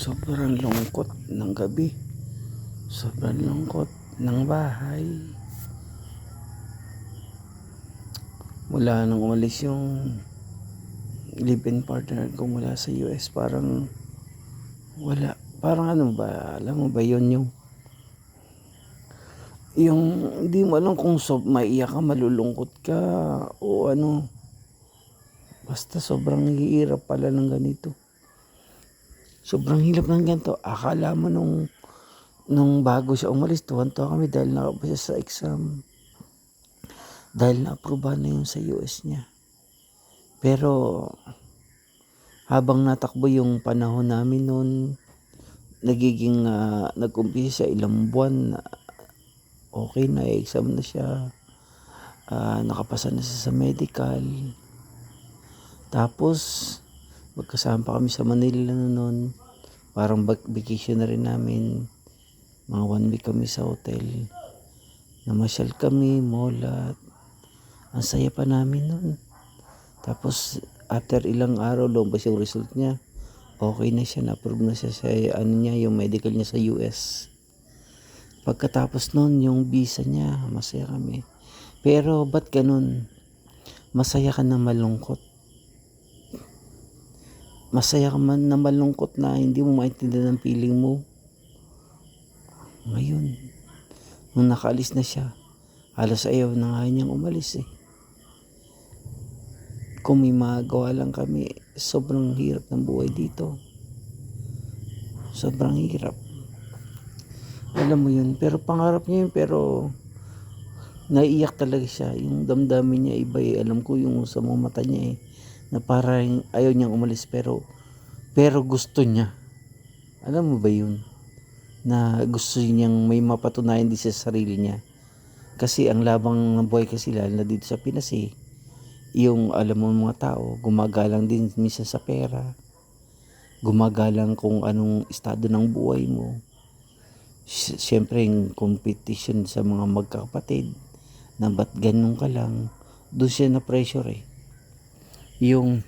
Sobrang lungkot ng gabi, sobrang lungkot ng bahay. Mula nung umalis yung live-in partner ko mula sa US, parang wala. Parang ano ba, alam mo ba yun yung hindi mo alam kung maiyak ka, malulungkot ka, o ano. Basta sobrang hirap pala ng ganito. Sobrang hirap ng ganito. Akala mo nung bago siya umalis, tuwan-tuwa kami dahil nakapasa sa exam. Dahil na-aprobahan na yun sa US niya. Pero habang natakbo yung panahon namin noon, nag-umpisa sa ilang buwan na okay na, exam na siya. Nakapasa na siya sa medical. Tapos magkasama pa kami sa Manila noon. Parang vacation na rin namin. Mga 1 week kami sa hotel. Namasyal kami, molat. Ang saya pa namin noon. Tapos after ilang araw, lumabas yung result niya. Okay na siya, na-approve na siya sa yung medical niya sa US. Pagkatapos noon, yung visa niya, masaya kami. Pero ba't ganun? Masaya ka na malungkot. Masaya ka man na malungkot na hindi mo maintindihan ang feeling mo. Ngayon, nung nakaalis na siya, halos ayaw na nga niyang umalis eh. Kung may magawa lang kami, sobrang hirap ng buhay dito. Sobrang hirap. Alam mo yun, pero pangarap niya yun, pero naiiyak talaga siya. Yung damdamin niya iba eh. Alam ko yung sa mga mata niya eh, na parang ayaw niyang umalis, pero gusto niya. Alam mo ba yun? Na gusto niyang may mapatunayan din sa sarili niya. Kasi ang labang ng buhay kasi lalo na dito sa Pinas eh, yung alam mo mga tao, gumagalang din minsan sa pera. Gumagalang kung anong estado ng buhay mo. Siyempre yung competition sa mga magkakapatid na ba't ganun ka lang, doon siya na pressure eh. Yung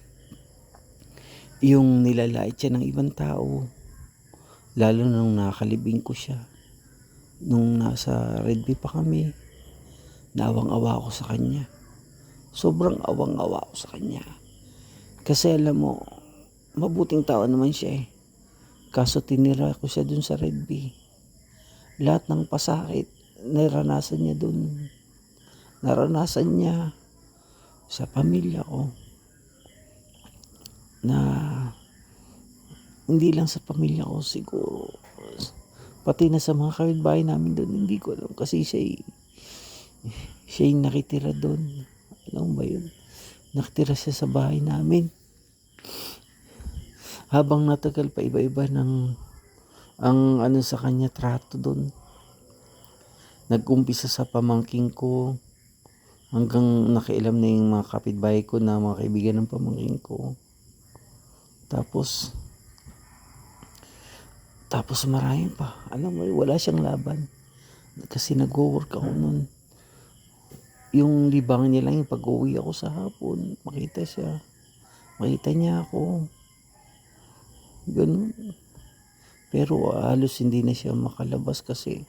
nilalait siya ng ibang tao, lalo nung nakalibing ko siya. Nung nasa Red Bee pa kami, nawang-awa ako sa kanya. Sobrang awang-awa ako sa kanya. Kasi alam mo, mabuting tao naman siya eh. Kaso tinira ko siya dun sa Red Bee. Lahat ng pasakit, naranasan niya dun. Naranasan niya sa pamilya ko. Na hindi lang sa pamilya ko siguro. Pati na sa mga kapitbahay namin dun, hindi ko alam. Kasi siya yung nakitira dun. Alam mo ba yun? Nakitira siya sa bahay namin. Habang natagal pa, iba-iba ang ano sa kanya, trato doon. Nag-umpisa sa pamangking ko, hanggang nakialam na yung mga kapitbahay ko na mga kaibigan ng pamangking ko. Tapos marami pa. Alam mo, wala siyang laban. Kasi nag-work ako noon. Yung libangan niya lang yung pag-uwi ako sa hapon, makita niya ako. Ganun. Pero halos hindi na siya makalabas kasi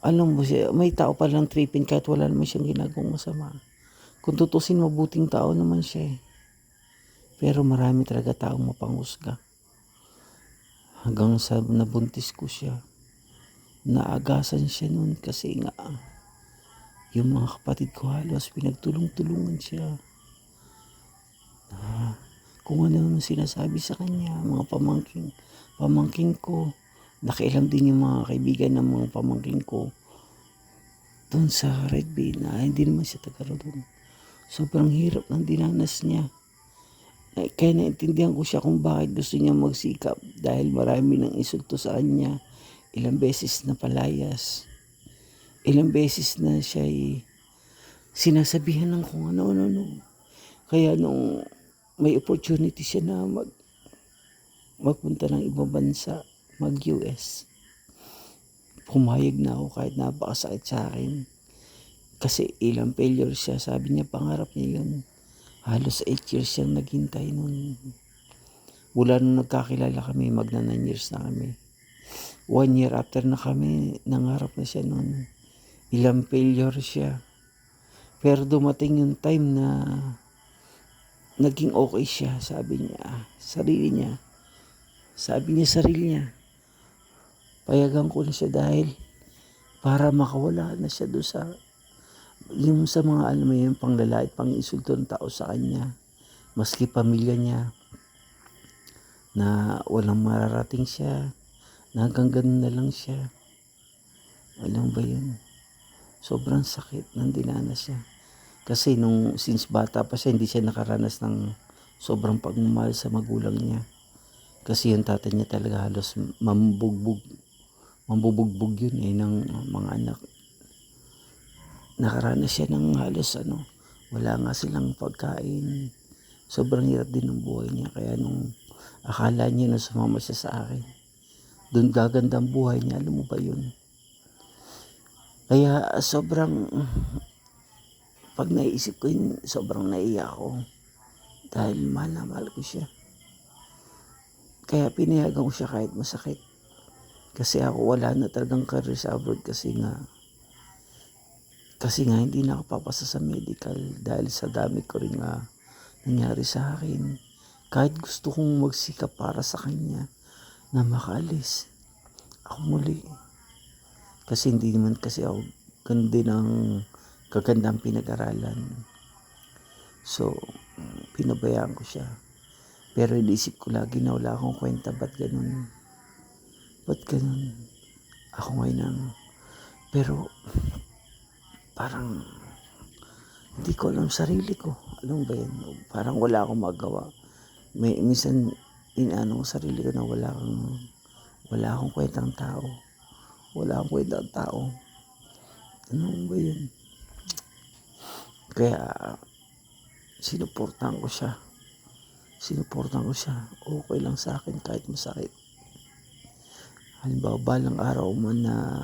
alam mo siya, may tao palang tripping kahit wala naman siyang ginagawang masama. Kung tutusin, mabuting tao naman siya eh. Pero marami talaga taong mapanghusga. Hanggang sa nabuntis ko siya, naagasan siya noon kasi nga yung mga kapatid ko halos pinagtulong-tulungan siya. Kung ano naman sinasabi sa kanya, mga pamangking ko, nakialam din yung mga kaibigan ng mga pamangking ko doon sa Red Bee na hindi naman siya taga doon. Sobrang hirap ng dinanas niya. Kaya naintindihan ko siya kung bakit gusto niya magsikap dahil marami nang insulto sa kanya. Ilang beses na palayas. Ilang beses na siya sinasabihan ng kung ano. Kaya nung may opportunity siya na magpunta ng ibang bansa, mag-US, pumayag na ako kahit napakasakit sa akin. Kasi ilang failure siya, sabi niya pangarap niya yun. Halos 8 years siyang naghintay nun. Mula nung nagkakilala kami, magna 9 years na kami. 1 year after na kami, nangarap na siya nun. Ilang failure siya. Pero dumating yung time na naging okay siya, sabi niya, sarili niya. Sabi niya sarili niya, payagan ko na siya dahil para makawala na siya doon sa, yung sa mga alam mo yun, panglalait, pang-insulto ng tao sa kanya. Maski pamilya niya, na walang mararating siya, na hanggang ganun na lang siya. Alam ba yun? Sobrang sakit ng dinanas siya. Kasi since bata pa siya, hindi siya nakaranas ng sobrang pagmamahal sa magulang niya. Kasi yung tatay niya talaga halos mambubugbog yun ng mga anak. Nakaranas siya ng halos wala nga silang pagkain. Sobrang hirap din ng buhay niya. Kaya nung akala niya na sumama siya sa akin, doon gaganda ang buhay niya. Alam mo ba yun? Kaya pag naisip ko yun, sobrang naiiyak ako. Dahil mahal na mahal ko siya. Kaya pinayagan ko siya kahit masakit. Kasi ako wala na talagang career sa abroad kasi nga hindi na ako papasa sa medical dahil sa dami ko rin nangyari sa akin. Kahit gusto kong magsikap para sa kanya na makaalis ako muli. Kasi hindi naman kasi ako ganun din ang kagandang pinag-aralan. So, pinabayaan ko siya. Pero iniisip ko lagi na wala akong kwenta, ba't ganun? Ba't ganun? Ako ngayon pero parang hindi ko alam sarili ko. Alam ba yan? Parang wala akong magawa. Minsan inaano ko sarili ko na wala akong kwentang tao. Wala akong kwentang tao. Ano ba yun? Kaya sinuportahan ko siya. Okay lang sa akin kahit masakit. Halimbawa, balang araw man na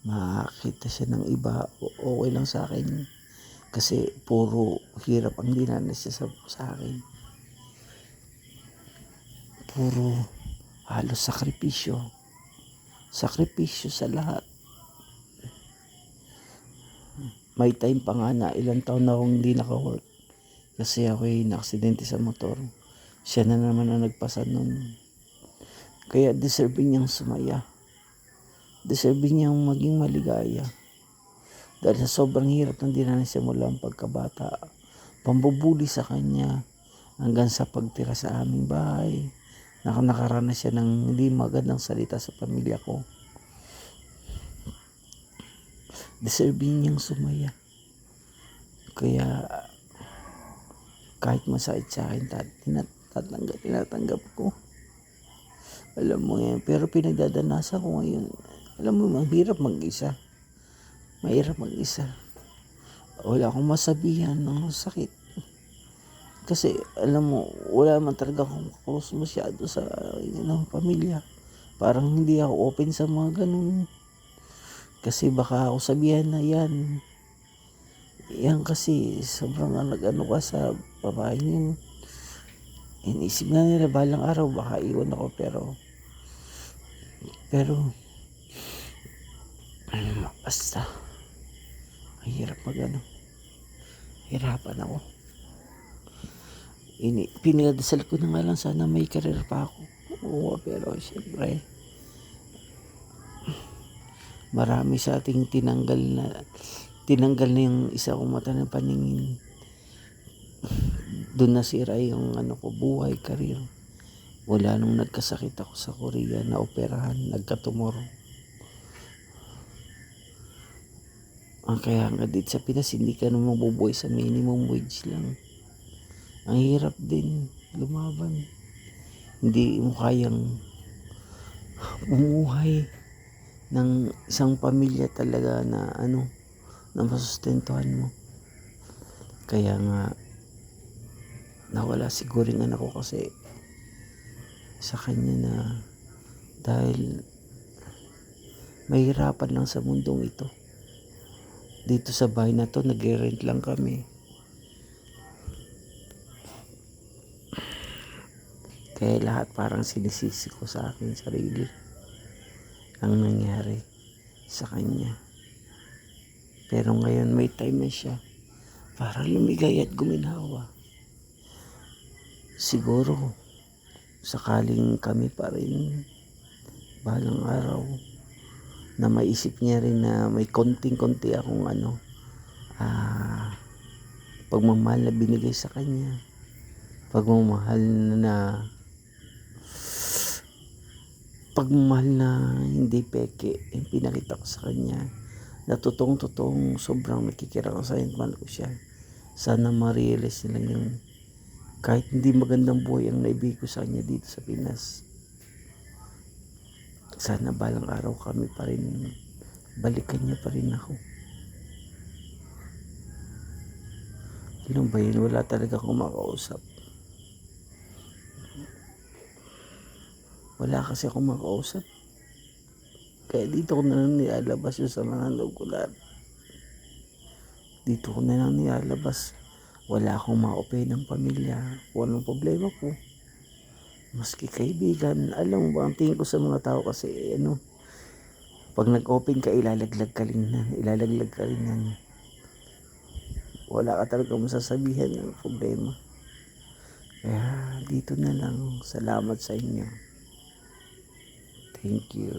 makakita siya ng iba, okay lang sa akin. Kasi puro hirap ang dinanas siya sa akin. Puro halos sakripisyo. Sakripisyo sa lahat. May time pa nga na ilang taon na akong hindi naka-work. Kasi ako'y na-aksidente sa motor. Siya na naman ang nagpasa nun. Kaya deserving niyang sumaya. Deserving niyang maging maligaya. Dahil sa sobrang hirap ng dinanas siya mula ang pagkabata. Pambubuli sa kanya hanggang sa pagtira sa aming bahay. Nakaranas siya ng hindi magandang salita sa pamilya ko. Deserving niyang sumaya. Kaya kahit masakit sa akin, tinatanggap ko. Alam mo yan, pero pinagdadanasan ko ngayon. Alam mo, mahirap mag-isa. Wala akong masabihan ng sakit. Kasi alam mo, wala man talaga akong close masyado sa pamilya. Parang hindi ako open sa mga ganun. Kasi baka ako sabihan na yan. Yan kasi sobrang nag-ano ka sa babae niyo. Inisip nga nila balang araw baka iwan ako pero basta mahirap hirapan ako. Pinagdasal ko na nga lang sana may career pa ako. Oo, pero siyempre marami sa ating tinanggal na yung isa kong mata ng paningin. Doon nasira yung buhay, career. Wala nung nagkasakit ako sa Korea, na operahan, nagkatumor. Kaya nga dito sa Pinas, hindi ka naman mabubuhay sa minimum wage lang. Ang hirap din lumaban. Hindi mo kayang bumuhay ng isang pamilya talaga na na masustentuhan mo. Kaya nga nawala siguro yung anak ko kasi sa kanya na dahil mahirapan lang sa mundong ito. Dito sa bahay na to, nagre-rent lang kami. Kaya lahat parang sinisisi ko sa akin sarili ang nangyari sa kanya. Pero ngayon may time na siya para lumigay at guminawa. Siguro sakaling kami pa rin balang araw na maisip niya rin na may konting-konti akong pagmamahal na binigay sa kanya. Pagmamahal na pagmamahal na hindi peke yung pinakita ko sa kanya, na totoong sobrang nakikirakasayan man ko siya. Sana ma-realize nila yung kahit hindi magandang buhay ang naibigay ko sa kanya dito sa Pinas, sana balang araw kami pa rin, balikan niya pa rin ako. Alam ba yun, wala talaga akong makausap. Wala kasi akong makausap. Kaya dito ko na lang nilalabas yung sama ng loob ko lahat. Dito ko na lang nilalabas. Wala akong ma-open ng pamilya. Kung anong problema ko. Maski kaibigan. Alam mo ba, ang tingin ko sa mga tao kasi, pag nag-open ka, ilalaglag ka rin yan. Wala ka talaga masasabihan ng problema. Kaya dito na lang. Salamat sa inyo. Thank you.